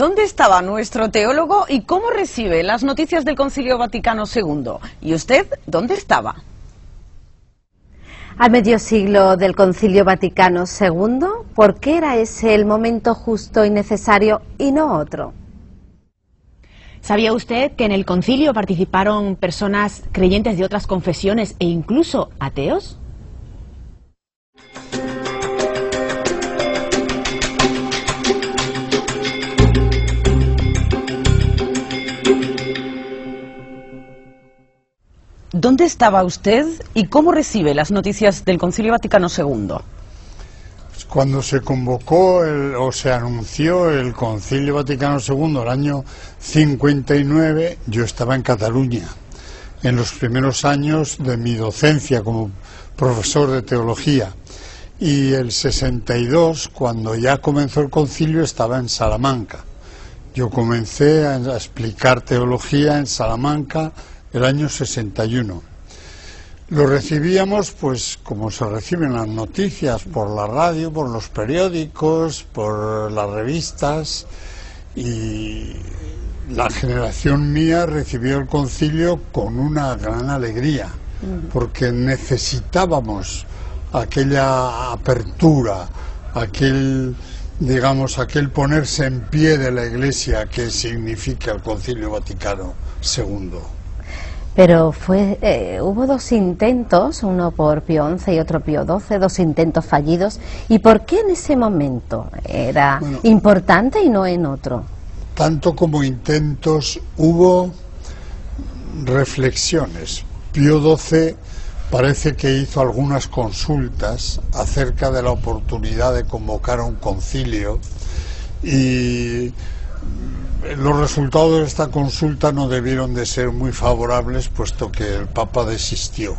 ¿Dónde estaba nuestro teólogo y cómo recibe las noticias del Concilio Vaticano II? ¿Y usted dónde estaba? A medio siglo del Concilio Vaticano II, ¿por qué era ese el momento justo y necesario y no otro? ¿Sabía usted que en el concilio participaron personas creyentes de otras confesiones e incluso ateos? ¿Dónde estaba usted y cómo recibe las noticias del Concilio Vaticano II? Cuando se convocó o se anunció el Concilio Vaticano II el año 59, yo estaba en Cataluña, en los primeros años de mi docencia como profesor de teología. Y el 62, cuando ya comenzó el concilio, estaba en Salamanca. Yo comencé a explicar teología en Salamanca el año 61. Lo recibíamos, pues, como se reciben las noticias, por la radio, por los periódicos, por las revistas, y la generación mía recibió el concilio con una gran alegría, porque necesitábamos aquella apertura, aquel ponerse en pie de la Iglesia que significa el Concilio Vaticano II. Pero hubo dos intentos, uno por Pío XI y otro Pío XII, dos intentos fallidos. ¿Y por qué en ese momento era importante y no en otro? Tanto como intentos, hubo reflexiones. Pío XII parece que hizo algunas consultas acerca de la oportunidad de convocar a un concilio, y los resultados de esta consulta no debieron de ser muy favorables, puesto que el Papa desistió.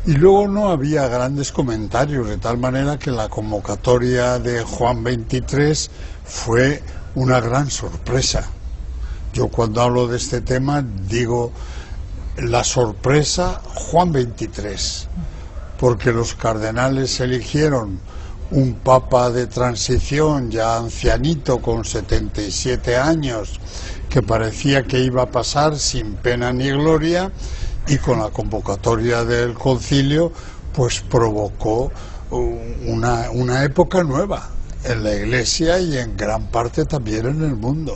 Y luego no había grandes comentarios, de tal manera que la convocatoria de Juan XXIII fue una gran sorpresa. Yo cuando hablo de este tema digo la sorpresa Juan XXIII, porque los cardenales eligieron un papa de transición ya ancianito con 77 años que parecía que iba a pasar sin pena ni gloria, y con la convocatoria del concilio pues provocó una época nueva en la Iglesia y en gran parte también en el mundo.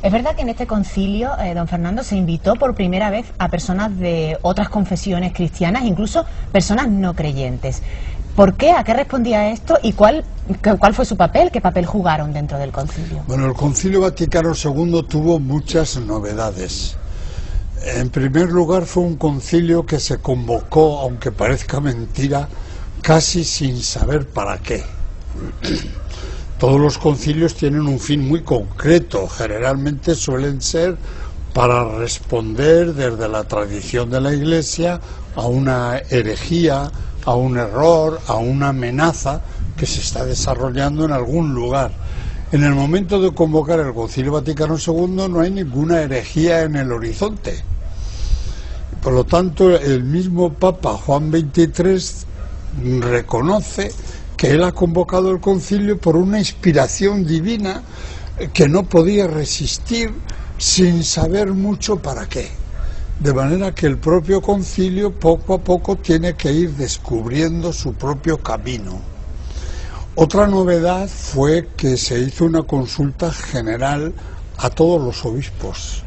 Es verdad que en este concilio, don Fernando, se invitó por primera vez a personas de otras confesiones cristianas, incluso personas no creyentes. ¿Por qué? ¿A qué respondía esto? ¿Y cuál fue su papel? ¿Qué papel jugaron dentro del concilio? Bueno, el Concilio Vaticano II tuvo muchas novedades. En primer lugar, fue un concilio que se convocó, aunque parezca mentira, casi sin saber para qué. Todos los concilios tienen un fin muy concreto, generalmente suelen ser para responder desde la tradición de la Iglesia a una herejía, a un error, a una amenaza que se está desarrollando en algún lugar. En el momento de convocar el Concilio Vaticano II no hay ninguna herejía en el horizonte. Por lo tanto, el mismo Papa Juan XXIII reconoce que él ha convocado el concilio por una inspiración divina que no podía resistir sin saber mucho para qué. De manera que el propio concilio poco a poco tiene que ir descubriendo su propio camino. Otra novedad fue que se hizo una consulta general a todos los obispos.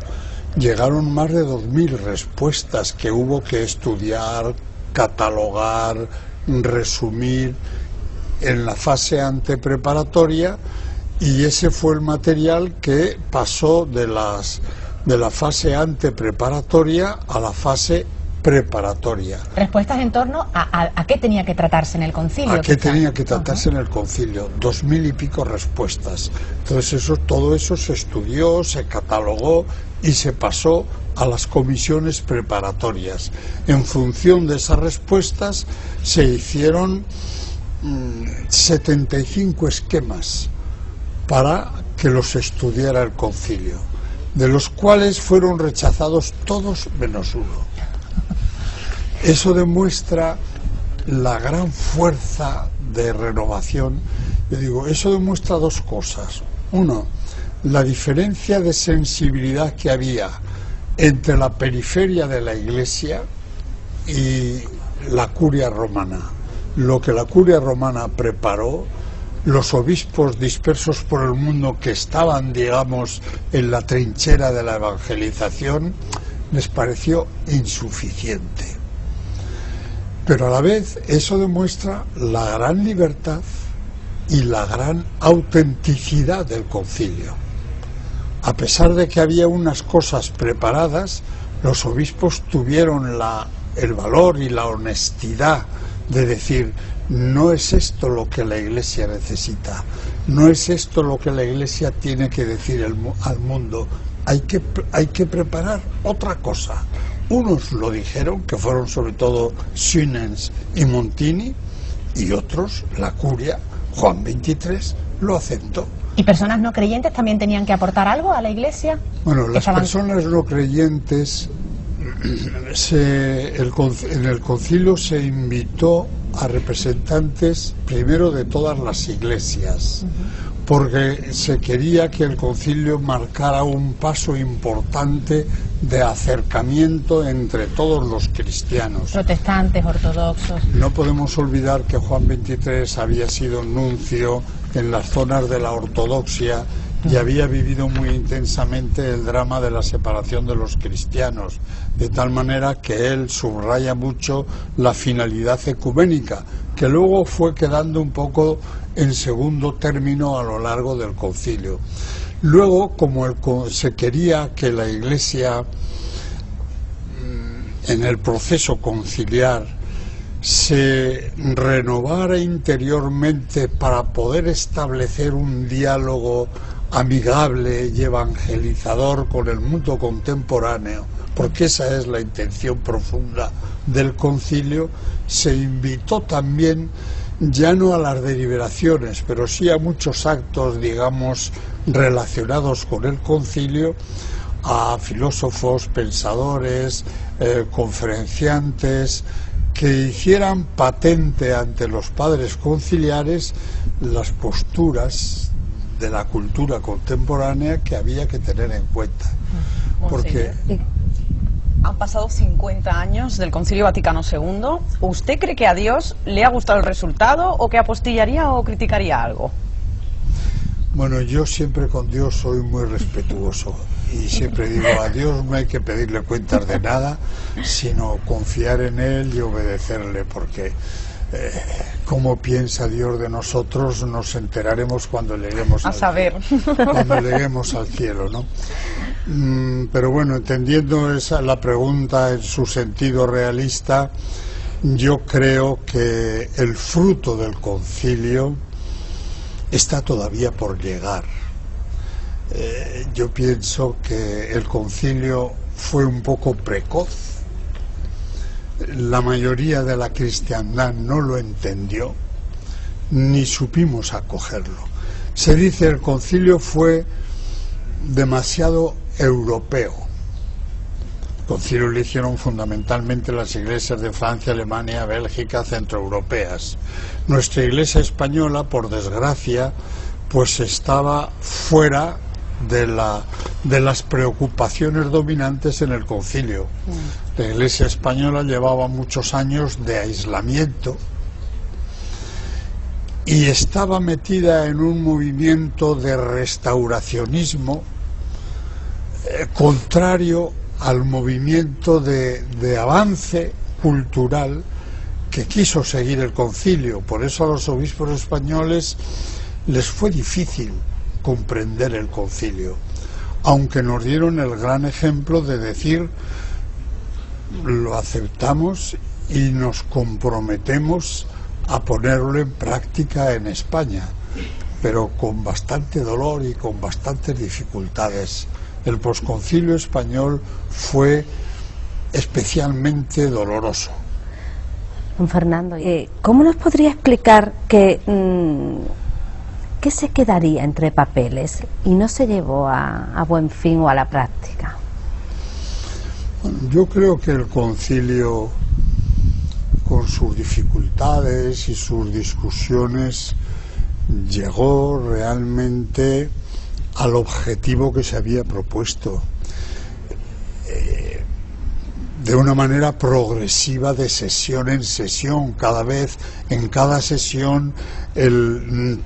Llegaron más de 2000 respuestas que hubo que estudiar, catalogar, resumir en la fase antepreparatoria, y ese fue el material que pasó de la fase antepreparatoria a la fase preparatoria. Respuestas en torno a qué tenía que tratarse en el concilio. ¿A qué tenía que tratarse en el concilio? 2000 y pico respuestas. Entonces todo eso se estudió, se catalogó y se pasó a las comisiones preparatorias. En función de esas respuestas se hicieron 75 esquemas para que los estudiara el concilio, de los cuales fueron rechazados todos menos uno. Eso demuestra la gran fuerza de renovación. Yo digo, eso demuestra dos cosas. Uno, la diferencia de sensibilidad que había entre la periferia de la Iglesia y la curia romana. Lo que la curia romana preparó, los obispos dispersos por el mundo que estaban, digamos, en la trinchera de la evangelización, les pareció insuficiente. Pero a la vez eso demuestra la gran libertad y la gran autenticidad del concilio. A pesar de que había unas cosas preparadas, los obispos tuvieron el valor y la honestidad de decir: no es esto lo que la Iglesia necesita, no es esto lo que la Iglesia tiene que decir al mundo, hay que preparar otra cosa. Unos lo dijeron, que fueron sobre todo Sünens y Montini, y otros, la curia, Juan XXIII, lo aceptó. ¿Y personas no creyentes también tenían que aportar algo a la Iglesia? Bueno, las personas no creyentes, en el concilio se invitó a representantes primero de todas las iglesias, porque se quería que el concilio marcara un paso importante de acercamiento entre todos los cristianos. Protestantes, ortodoxos. No podemos olvidar que Juan XXIII había sido nuncio en las zonas de la ortodoxia y había vivido muy intensamente el drama de la separación de los cristianos, de tal manera que él subraya mucho la finalidad ecuménica, que luego fue quedando un poco en segundo término a lo largo del concilio. Luego, como se quería que la Iglesia, en el proceso conciliar, se renovara interiormente para poder establecer un diálogo amigable y evangelizador con el mundo contemporáneo, porque esa es la intención profunda del concilio, se invitó también, ya no a las deliberaciones, pero sí a muchos actos, digamos, relacionados con el concilio, a filósofos, pensadores, conferenciantes, que hicieran patente ante los padres conciliares las posturas de la cultura contemporánea que había que tener en cuenta. Porque han pasado 50 años del Concilio Vaticano II. ¿Usted cree que a Dios le ha gustado el resultado o que apostillaría o criticaría algo? Bueno, yo siempre con Dios soy muy respetuoso y siempre digo, a Dios no hay que pedirle cuentas de nada, sino confiar en Él y obedecerle, porque cómo piensa Dios de nosotros nos enteraremos cuando lleguemos cuando lleguemos al cielo, ¿no? Pero bueno, entendiendo la pregunta en su sentido realista, yo creo que el fruto del concilio está todavía por llegar. Yo pienso que el concilio fue un poco precoz. La mayoría de la cristiandad no lo entendió, ni supimos acogerlo. Se dice el concilio fue demasiado europeo. El concilio lo hicieron fundamentalmente las iglesias de Francia, Alemania, Bélgica, centroeuropeas. Nuestra iglesia española, por desgracia, pues estaba fuera de las preocupaciones dominantes en el concilio. La Iglesia española llevaba muchos años de aislamiento y estaba metida en un movimiento de restauracionismo contrario al movimiento de avance cultural que quiso seguir el concilio. Por eso a los obispos españoles les fue difícil comprender el concilio, aunque nos dieron el gran ejemplo de decir: lo aceptamos y nos comprometemos a ponerlo en práctica en España, pero con bastante dolor y con bastantes dificultades. El posconcilio español fue especialmente doloroso. Don Fernando, ¿cómo nos podría explicar qué se quedaría entre papeles y no se llevó a buen fin o a la práctica? Bueno, yo creo que el concilio, con sus dificultades y sus discusiones, llegó realmente al objetivo que se había propuesto, de una manera progresiva, de sesión en sesión. Cada vez, en cada sesión,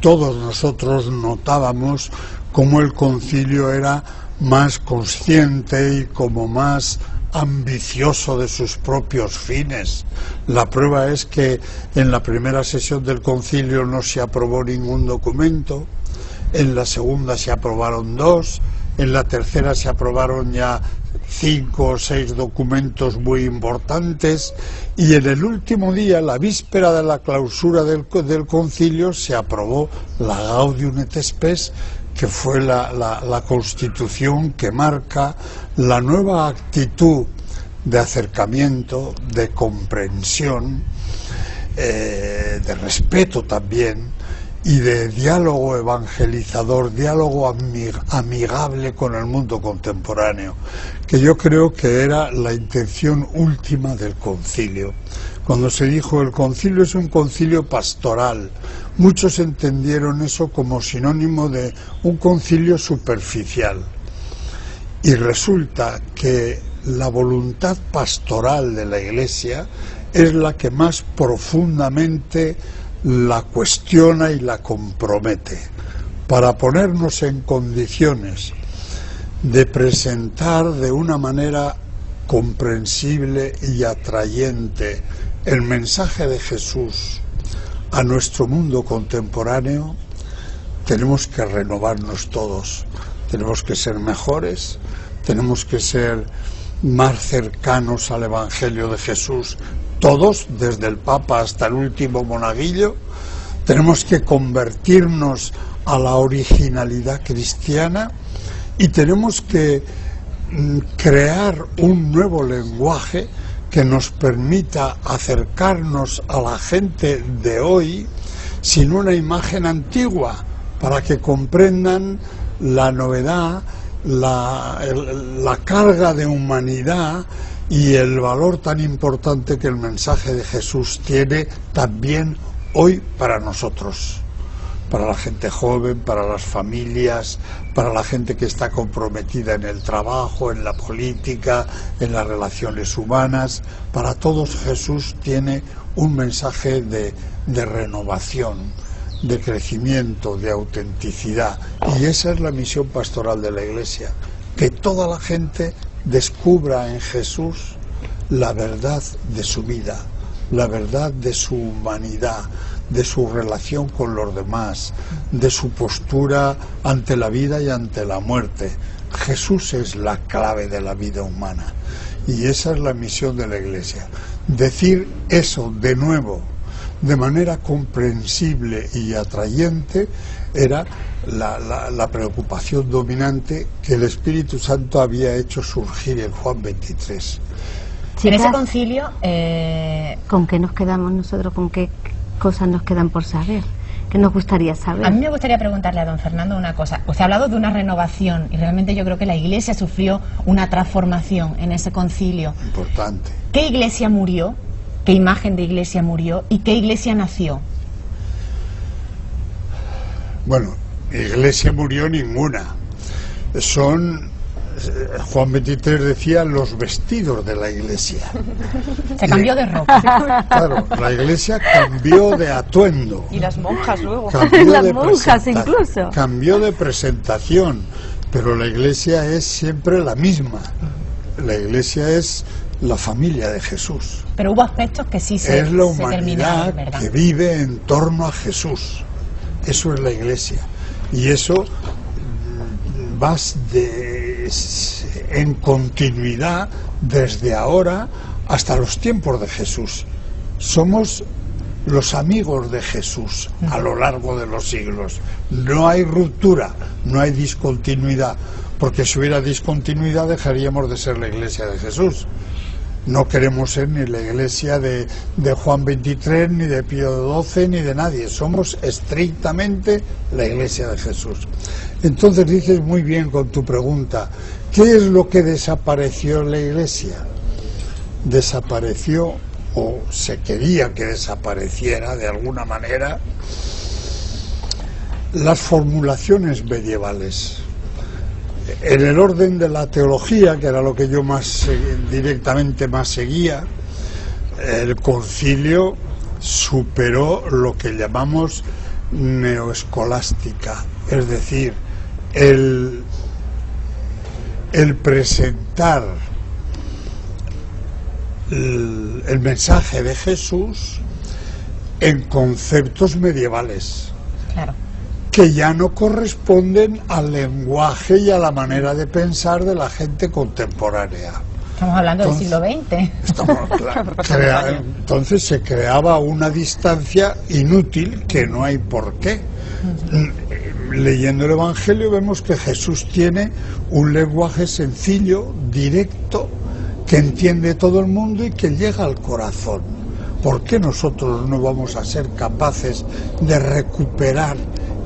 todos nosotros notábamos cómo el concilio era más consciente y como más ambicioso de sus propios fines. La prueba es que en la primera sesión del concilio no se aprobó ningún documento, en la segunda se aprobaron 2, en la tercera se aprobaron ya 5 o 6 documentos muy importantes, y en el último día, la víspera de la clausura del concilio, se aprobó la Gaudium et Spes, que fue la constitución que marca la nueva actitud de acercamiento, de comprensión, de respeto también, y de diálogo evangelizador, diálogo amigable con el mundo contemporáneo, que yo creo que era la intención última del concilio. Cuando se dijo el concilio es un concilio pastoral, muchos entendieron eso como sinónimo de un concilio superficial. Y resulta que la voluntad pastoral de la Iglesia es la que más profundamente la cuestiona y la compromete, para ponernos en condiciones de presentar de una manera comprensible y atrayente el mensaje de Jesús a nuestro mundo contemporáneo. Tenemos que renovarnos todos, tenemos que ser mejores, tenemos que ser más cercanos al Evangelio de Jesús, todos, desde el Papa hasta el último monaguillo. Tenemos que convertirnos a la originalidad cristiana y tenemos que crear un nuevo lenguaje que nos permita acercarnos a la gente de hoy sin una imagen antigua, para que comprendan la novedad, la carga de humanidad y el valor tan importante que el mensaje de Jesús tiene también hoy para nosotros, para la gente joven, para las familias, para la gente que está comprometida en el trabajo, en la política, en las relaciones humanas. Para todos Jesús tiene un mensaje de renovación, de crecimiento, de autenticidad, y esa es la misión pastoral de la Iglesia, que toda la gente descubra en Jesús la verdad de su vida, la verdad de su humanidad, de su relación con los demás, de su postura ante la vida y ante la muerte. Jesús es la clave de la vida humana, y esa es la misión de la Iglesia. Decir eso de nuevo, de manera comprensible y atrayente, era la preocupación dominante que el Espíritu Santo había hecho surgir en Juan 23. En ese concilio... ¿Con qué nos quedamos nosotros? ¿Con qué cosas nos quedan por saber? ¿Qué nos gustaría saber? A mí me gustaría preguntarle a don Fernando una cosa. Usted ha hablado de una renovación, y realmente yo creo que la Iglesia sufrió una transformación en ese concilio. Importante. ¿Qué Iglesia murió? ¿Qué imagen de Iglesia murió? ¿Y qué Iglesia nació? Bueno, Iglesia murió ninguna. Juan 23 decía los vestidos de la Iglesia. Se cambió de ropa. Claro, la Iglesia cambió de atuendo. Y las monjas luego. Las monjas incluso. Cambió de presentación, pero la Iglesia es siempre la misma. La Iglesia es la familia de Jesús. Pero hubo aspectos que sí es la se terminaron, humanidad ¿verdad? que vive en torno a Jesús. Eso es la Iglesia. Y eso va en continuidad desde ahora hasta los tiempos de Jesús. Somos los amigos de Jesús a lo largo de los siglos. No hay ruptura, no hay discontinuidad, porque si hubiera discontinuidad dejaríamos de ser la Iglesia de Jesús. No queremos ser ni la Iglesia de Juan 23, ni de Pío XII, ni de nadie. Somos estrictamente la Iglesia de Jesús. Entonces dices muy bien con tu pregunta, ¿qué es lo que desapareció en la Iglesia? Desapareció, o se quería que desapareciera de alguna manera, las formulaciones medievales. En el orden de la teología, que era lo que yo más directamente más seguía, el concilio superó lo que llamamos neoescolástica, es decir, el presentar el mensaje de Jesús en conceptos medievales, Claro. que ya no corresponden al lenguaje y a la manera de pensar de la gente contemporánea. Estamos hablando del siglo XX. Entonces se creaba una distancia inútil que no hay por qué. Leyendo el Evangelio vemos que Jesús tiene un lenguaje sencillo, directo, que entiende todo el mundo y que llega al corazón. ¿Por qué nosotros no vamos a ser capaces de recuperar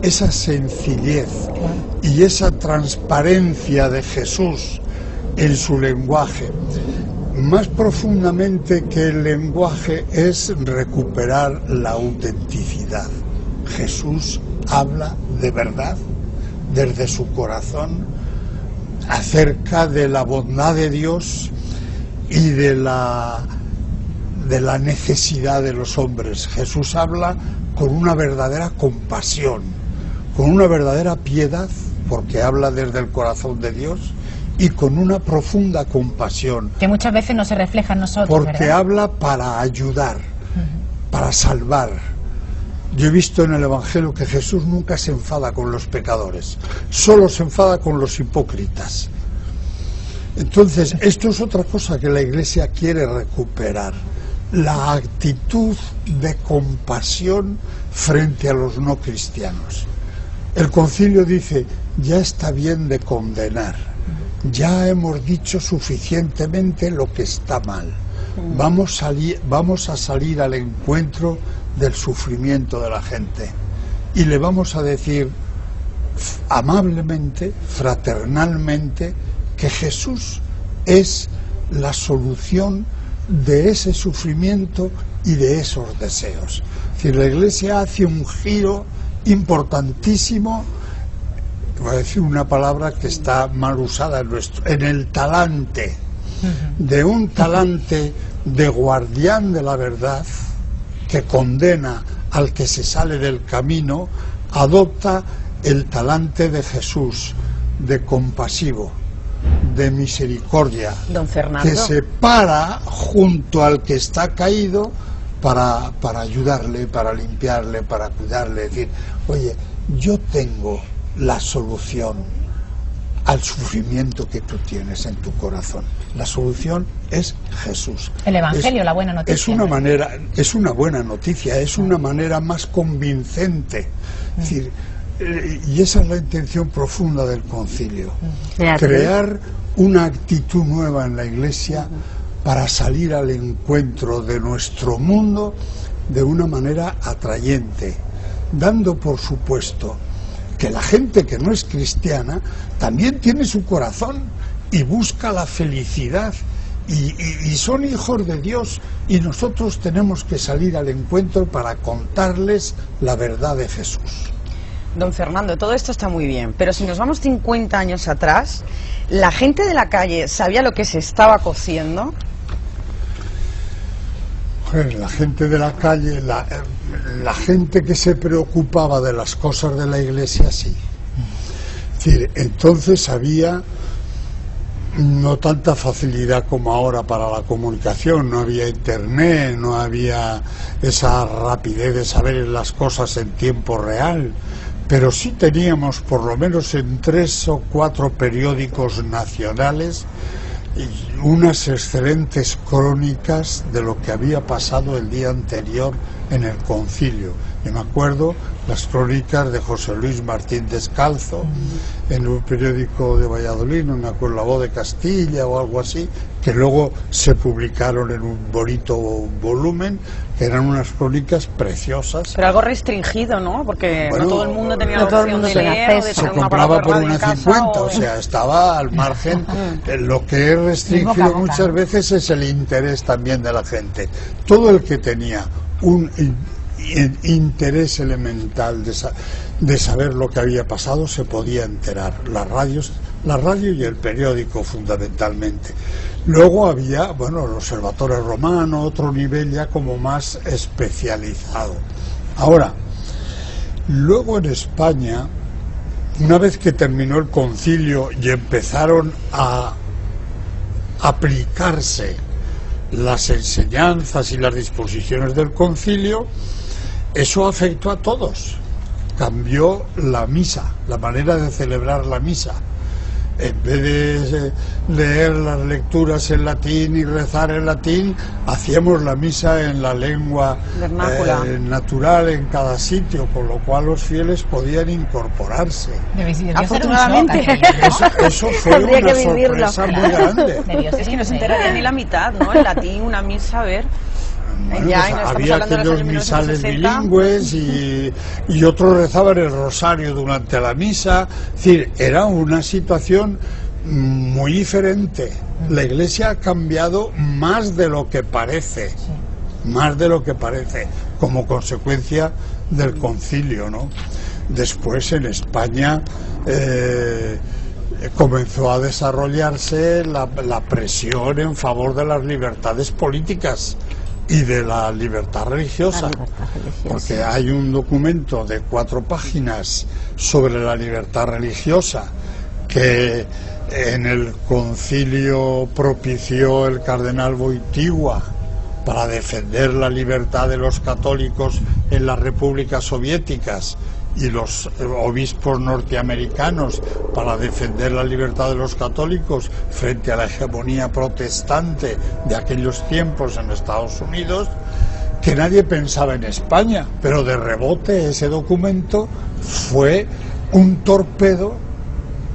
esa sencillez y esa transparencia de Jesús en su lenguaje? Más profundamente que el lenguaje es recuperar la autenticidad. Jesús habla de verdad desde su corazón acerca de la bondad de Dios y de la necesidad de los hombres. Jesús habla con una verdadera compasión, con una verdadera piedad, porque habla desde el corazón de Dios, y con una profunda compasión. Que muchas veces no se refleja en nosotros, Porque ¿verdad? habla para ayudar, para salvar. Yo he visto en el Evangelio que Jesús nunca se enfada con los pecadores, solo se enfada con los hipócritas. Entonces, esto es otra cosa que la Iglesia quiere recuperar, la actitud de compasión frente a los no cristianos. El concilio dice, ya está bien de condenar, ya hemos dicho suficientemente lo que está mal, vamos a salir al encuentro del sufrimiento de la gente y le vamos a decir amablemente, fraternalmente, que Jesús es la solución de ese sufrimiento y de esos deseos. Es decir, la Iglesia hace un giro importantísimo, voy a decir una palabra que está mal usada en el talante, de un talante de guardián de la verdad que condena al que se sale del camino, adopta el talante de Jesús, de compasivo, de misericordia, Don Fernando, que se para junto al que está caído para ayudarle, para limpiarle, para cuidarle, decir, oye, yo tengo la solución al sufrimiento que tú tienes en tu corazón. La solución es Jesús. El Evangelio, la buena noticia. Es una buena noticia, es una manera más convincente. Es decir, y esa es la intención profunda del concilio. Crear una actitud nueva en la Iglesia para salir al encuentro de nuestro mundo de una manera atrayente, dando por supuesto que la gente que no es cristiana también tiene su corazón y busca la felicidad y son hijos de Dios, y nosotros tenemos que salir al encuentro para contarles la verdad de Jesús. Don Fernando, todo esto está muy bien, pero si nos vamos 50 años atrás, ¿la gente de la calle sabía lo que se estaba cociendo? La gente de la calle, la gente que se preocupaba de las cosas de la Iglesia, sí. Es decir, entonces había no tanta facilidad como ahora para la comunicación, no había internet, no había esa rapidez de saber las cosas en tiempo real, pero sí teníamos por lo menos en 3 o 4 periódicos nacionales unas excelentes crónicas de lo que había pasado el día anterior en el concilio. Yo me acuerdo las crónicas de José Luis Martín Descalzo en un periódico de Valladolid, no me acuerdo, La Voz de Castilla o algo así, que luego se publicaron en un bonito volumen, que eran unas crónicas preciosas. Pero algo restringido, ¿no? Porque Bueno, no todo el mundo tenía la no todo el opción mundo de tenía leer o de acceso. tener Se un aparato compraba de por radio en una casa, 50, o o sea, estaba al margen. Lo que es restringido Boca a boca. muchas veces es el interés también de la gente. Todo el que tenía un interés elemental de saber lo que había pasado se podía enterar. Las radios la radio y el periódico fundamentalmente. Luego había, bueno, el Observatorio Romano, otro nivel ya como más especializado. Ahora, luego en España, una vez que terminó el concilio y empezaron a aplicarse las enseñanzas y las disposiciones del concilio, eso afectó a todos. Cambió la misa, la manera de celebrar la misa. En vez de leer las lecturas en latín y rezar en latín, hacíamos la misa en la lengua natural en cada sitio, con lo cual los fieles podían incorporarse. Afortunadamente. Eso fue una sorpresa muy grande. Es que no se enteraría ni la mitad, ¿no? En latín, una misa, a ver. Bueno, pues había aquellos misales bilingües y otros rezaban el rosario durante la misa. Es decir, era una situación muy diferente. La Iglesia ha cambiado más de lo que parece, como consecuencia del concilio, ¿no? Después en España comenzó a desarrollarse la presión en favor de las libertades políticas y de la libertad religiosa, porque hay un documento de 4 páginas sobre la libertad religiosa que en el concilio propició el cardenal Wojtyła para defender la libertad de los católicos en las repúblicas soviéticas, y los obispos norteamericanos para defender la libertad de los católicos frente a la hegemonía protestante de aquellos tiempos en Estados Unidos, que nadie pensaba en España, pero de rebote ese documento fue un torpedo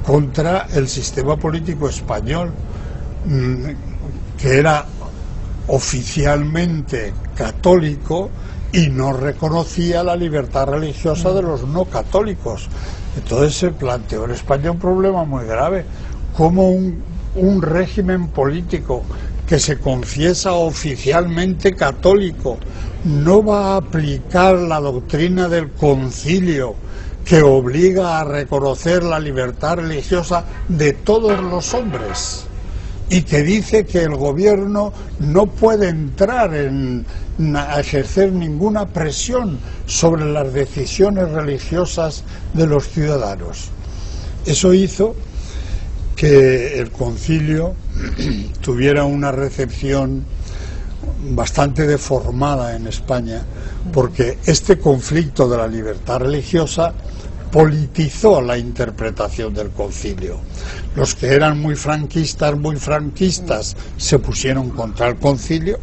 contra el sistema político español, que era oficialmente católico y no reconocía la libertad religiosa de los no católicos. Entonces se planteó en España un problema muy grave, como un régimen político que se confiesa oficialmente católico no va a aplicar la doctrina del concilio que obliga a reconocer la libertad religiosa de todos los hombres, y que dice que el gobierno no puede entrar a ejercer ninguna presión sobre las decisiones religiosas de los ciudadanos. Eso hizo que el concilio tuviera una recepción bastante deformada en España, porque este conflicto de la libertad religiosa politizó la interpretación del concilio. Los que eran muy franquistas, se pusieron contra el concilio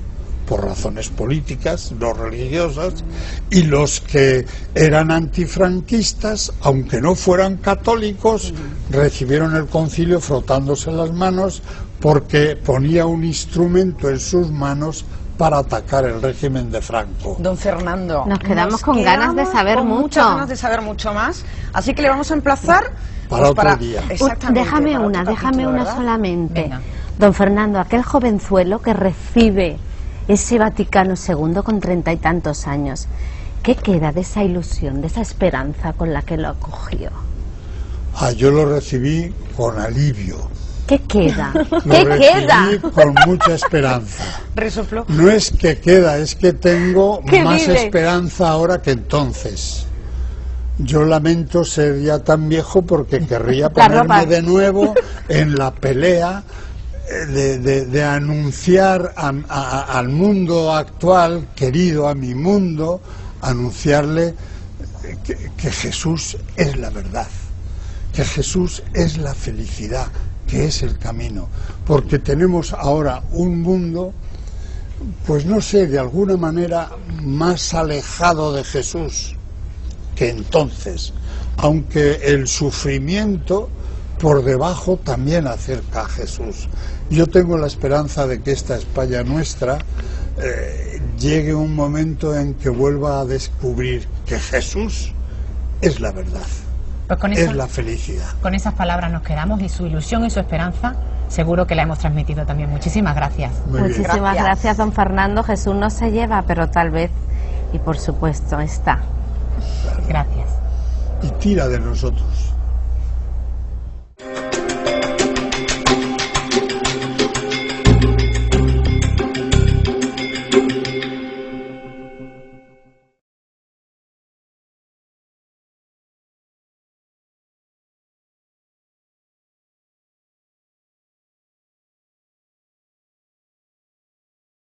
por razones políticas, no religiosas, y los que eran antifranquistas, aunque no fueran católicos, recibieron el concilio frotándose las manos, porque ponía un instrumento en sus manos para atacar el régimen de Franco. Don Fernando, nos quedamos con ganas de saber mucho. Muchas ganas de saber mucho más, así que le vamos a emplazar para otro día. Déjame una solamente. Venga. Don Fernando, aquel jovenzuelo que recibe ese Vaticano II con 30 y tantos años, ¿qué queda de esa ilusión, de esa esperanza con la que lo acogió? Yo lo recibí con alivio. ¿Qué queda? ¿Qué queda? Con mucha esperanza. Resopló. No es que queda, es que tengo más esperanza ahora que entonces. Yo lamento ser ya tan viejo porque querría ponerme de nuevo en la pelea de anunciar al mundo actual, querido, a mi mundo, anunciarle que Jesús es la verdad, que Jesús es la felicidad, que es el camino, porque tenemos ahora un mundo, pues no sé, de alguna manera más alejado de Jesús que entonces, aunque el sufrimiento por debajo también acerca a Jesús. Yo tengo la esperanza de que esta España nuestra llegue un momento en que vuelva a descubrir que Jesús es la verdad. Pues es la felicidad. Con esas palabras nos quedamos, y su ilusión y su esperanza seguro que la hemos transmitido también. Muchísimas gracias. Muchísimas gracias, don Fernando. Jesús no se lleva, pero tal vez, y por supuesto, está. Gracias. Y tira de nosotros.